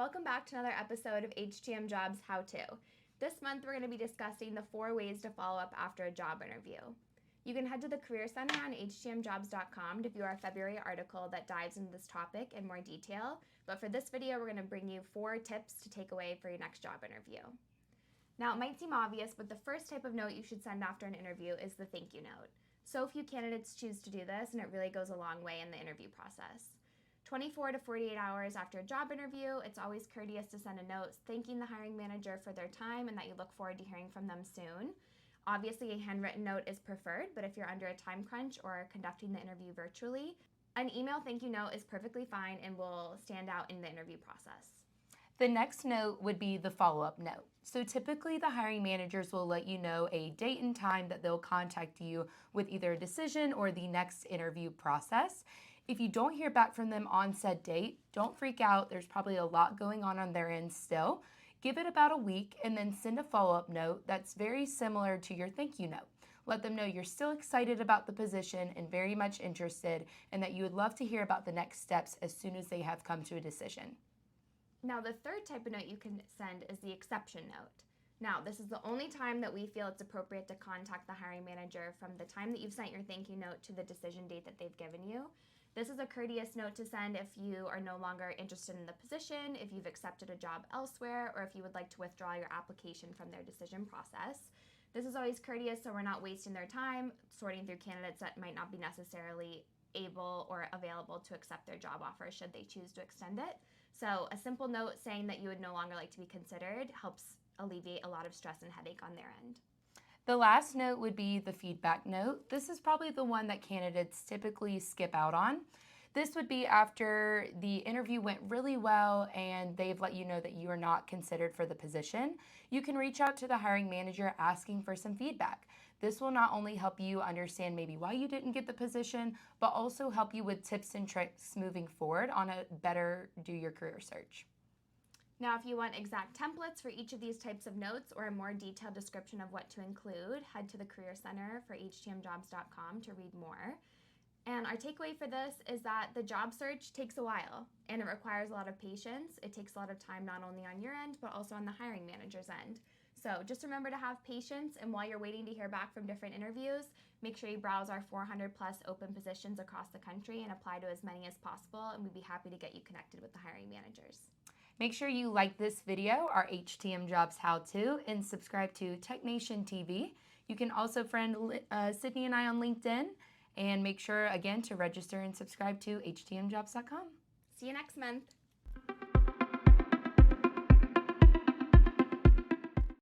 Welcome back to another episode of HTM Jobs How To. This month we're going to be discussing the 4 ways to follow up after a job interview. You can head to the Career Center on htmjobs.com to view our February article that dives into this topic in more detail, but for this video we're going to bring you 4 tips to take away for your next job interview. Now it might seem obvious, but the first type of note you should send after an interview is the thank you note. So few candidates choose to do this, and it really goes a long way in the interview process. 24 to 48 hours after a job interview, it's always courteous to send a note thanking the hiring manager for their time and that you look forward to hearing from them soon. Obviously, a handwritten note is preferred, but if you're under a time crunch or conducting the interview virtually, an email thank you note is perfectly fine and will stand out in the interview process. The next note would be the follow-up note. So typically the hiring managers will let you know a date and time that they'll contact you with either a decision or the next interview process. If you don't hear back from them on said date, don't freak out. There's probably a lot going on their end still. Give it about a week and then send a follow-up note that's very similar to your thank you note. Let them know you're still excited about the position and very much interested, and that you would love to hear about the next steps as soon as they have come to a decision. Now, the third type of note you can send is the exception note. Now, this is the only time that we feel it's appropriate to contact the hiring manager from the time that you've sent your thank you note to the decision date that they've given you. This is a courteous note to send if you are no longer interested in the position, if you've accepted a job elsewhere, or if you would like to withdraw your application from their decision process. This is always courteous so we're not wasting their time sorting through candidates that might not be necessarily able or available to accept their job offer should they choose to extend it. So a simple note saying that you would no longer like to be considered helps alleviate a lot of stress and headache on their end. The last note would be the feedback note. This is probably the one that candidates typically skip out on. This would be after the interview went really well and they've let you know that you are not considered for the position. You can reach out to the hiring manager asking for some feedback. This will not only help you understand maybe why you didn't get the position, but also help you with tips and tricks moving forward on a better do your career search. Now, if you want exact templates for each of these types of notes or a more detailed description of what to include, head to the Career Center for htmjobs.com to read more. And our takeaway for this is that the job search takes a while and it requires a lot of patience. It takes a lot of time not only on your end, but also on the hiring manager's end. So just remember to have patience, and while you're waiting to hear back from different interviews, make sure you browse our 400 plus open positions across the country and apply to as many as possible, and we'd be happy to get you connected with the hiring managers. Make sure you like this video, our HTM Jobs How To, and subscribe to TechNation TV. You can also friend Sydney and I on LinkedIn, and make sure again to register and subscribe to htmjobs.com. See you next month.